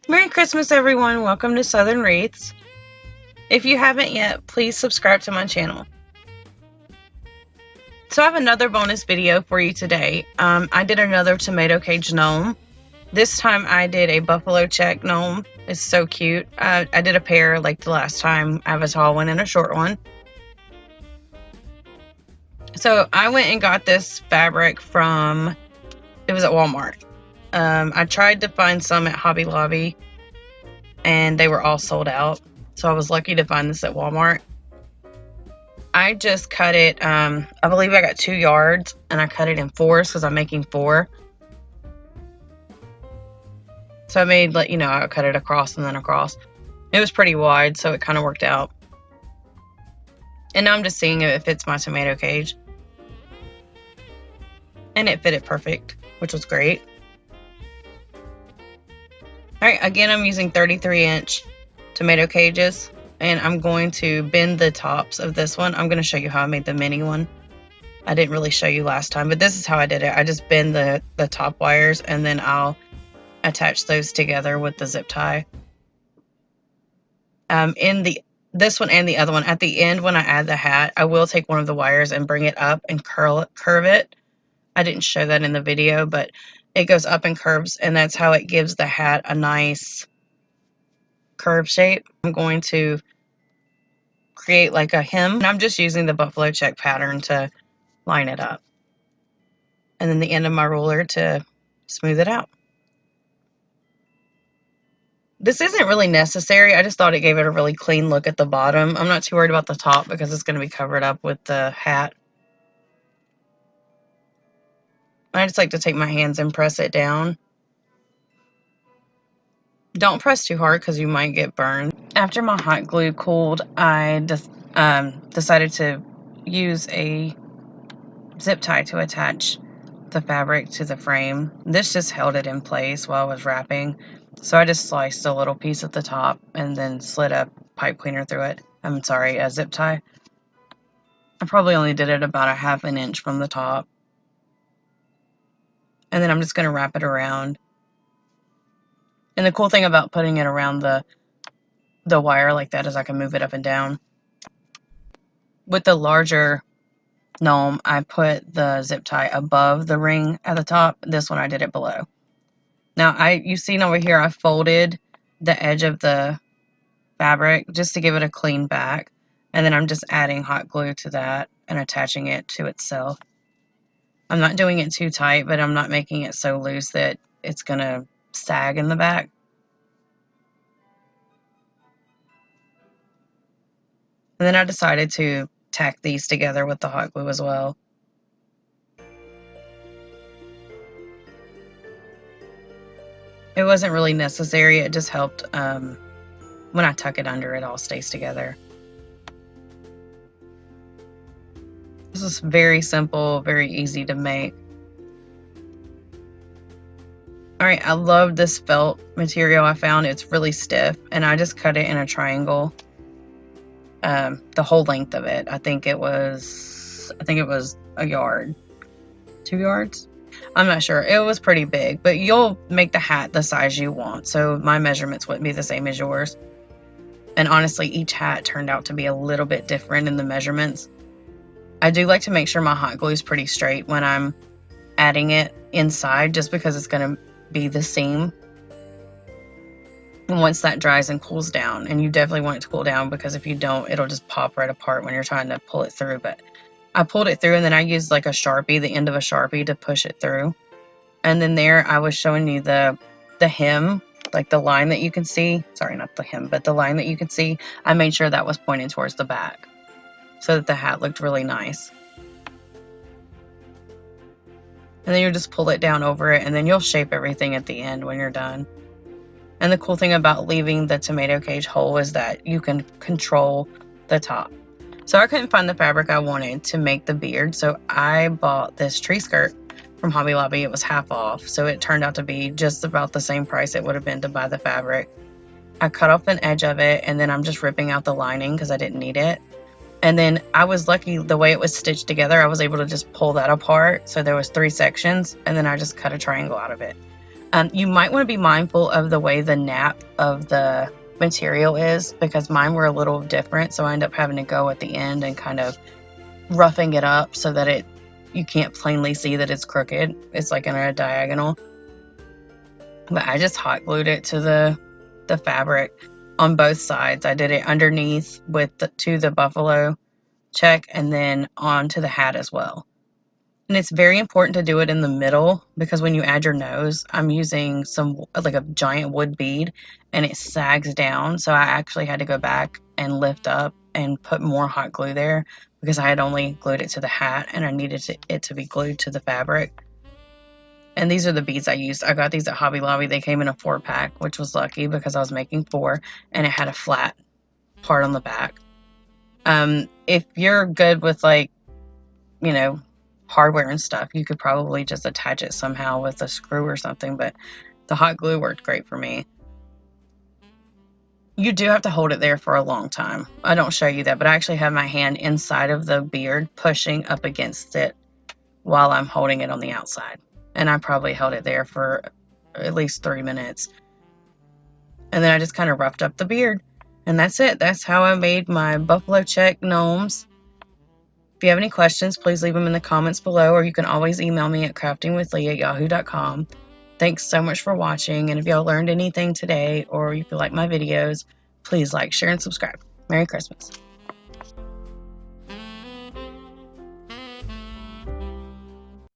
Merry Christmas, everyone. Welcome to Southern Wreaths. If you haven't yet, please subscribe to my channel. So I have another bonus video for you today. I did another tomato cage gnome. This time I did a buffalo check gnome. It's so cute. I did a pair like the last time. I have a tall one and a short one. So I went and got this fabric from, it was at Walmart. I tried to find some at Hobby Lobby and they were all sold out. So I was lucky to find this at Walmart. I just cut it, I believe I got 2 yards, and I cut it in 4s because I'm making 4. So I made, I cut it across and then across. It was pretty wide, so it kind of worked out. And now I'm just seeing if it fits my tomato cage. And it fit it perfect, which was great. Alright, again, I'm using 33-inch tomato cages. And I'm going to bend the tops of this one. I'm going to show you how I made the mini one. I didn't really show you last time, but this is how I did it. I just bend the top wires, and then I'll attach those together with the zip tie. This one and the other one, at the end when I add the hat, I will take one of the wires and bring it up and curve it. I didn't show that in the video, but it goes up and curves, and that's how it gives the hat a nice curve shape. I'm going to create like a hem, and I'm just using the buffalo check pattern to line it up, and then the end of my ruler to smooth it out. This isn't really necessary. I just thought it gave it a really clean look at the bottom. I'm not too worried about the top because it's going to be covered up with the hat. I just like to take my hands and press it down. Don't press too hard because you might get burned. After my hot glue cooled, I just decided to use a zip tie to attach the fabric to the frame. This just held it in place while I was wrapping. So I just sliced a little piece at the top and then slid a pipe cleaner through it. I'm sorry, a zip tie. I probably only did it about 1/2 inch from the top. And then I'm just going to wrap it around. And the cool thing about putting it around the wire like that is I can move it up and down. With the larger gnome, I put the zip tie above the ring at the top. This one I did it below. Now, you've seen over here I folded the edge of the fabric just to give it a clean back. And then I'm just adding hot glue to that and attaching it to itself. I'm not doing it too tight, but I'm not making it so loose that it's going to sag in the back. And then I decided to tack these together with the hot glue as well. It wasn't really necessary. It just helped when I tuck it under, it all stays together. This is very simple, very easy to make. Alright, I love this felt material I found. It's really stiff, and I just cut it in a triangle. The whole length of it. I think it was a yard. 2 yards? I'm not sure. It was pretty big, but you'll make the hat the size you want. So my measurements wouldn't be the same as yours. And honestly, each hat turned out to be a little bit different in the measurements. I do like to make sure my hot glue is pretty straight when I'm adding it inside, just because it's going to be the seam. And once that dries and cools down, and you definitely want it to cool down, because if you don't, it'll just pop right apart when you're trying to pull it through. But I pulled it through, and then I used like a Sharpie, the end of a Sharpie, to push it through. And then there I was showing you the hem, like the line that you can see. Sorry, not the hem, but the line that you can see. I made sure that was pointing towards the back so that the hat looked really nice. And then you just pull it down over it, and then you'll shape everything at the end when you're done. And the cool thing about leaving the tomato cage hole is that you can control the top. So I couldn't find the fabric I wanted to make the beard, so I bought this tree skirt from Hobby Lobby. It was half off, so it turned out to be just about the same price it would have been to buy the fabric. I cut off an edge of it, and then I'm just ripping out the lining because I didn't need it. And then I was lucky the way it was stitched together, I was able to just pull that apart. So there was 3 sections, and then I just cut a triangle out of it. You might want to be mindful of the way the nap of the material is, because mine were a little different, so I end up having to go at the end and kind of roughing it up so that you can't plainly see that it's crooked. It's like in a diagonal. But I just hot glued it to the fabric on both sides. I did it underneath to the buffalo check, and then onto the hat as well. And it's very important to do it in the middle, because when you add your nose, I'm using like a giant wood bead, and it sags down. So I actually had to go back and lift up and put more hot glue there, because I had only glued it to the hat and I needed it to be glued to the fabric. And these are the beads I used. I got these at Hobby Lobby. They came in a 4-pack, which was lucky because I was making 4, and it had a flat part on the back. If you're good with, like, you know, hardware and stuff, you could probably just attach it somehow with a screw or something, but the hot glue worked great for me. You do have to hold it there for a long time. I don't show you that, but I actually have my hand inside of the beard pushing up against it while I'm holding it on the outside. And I probably held it there for at least 3 minutes. And then I just kind of roughed up the beard. And that's it. That's how I made my buffalo check gnomes. If you have any questions, please leave them in the comments below, or you can always email me at craftingwithlee@yahoo.com. Thanks so much for watching, and if y'all learned anything today, or if you like my videos, please like, share, and subscribe. Merry Christmas.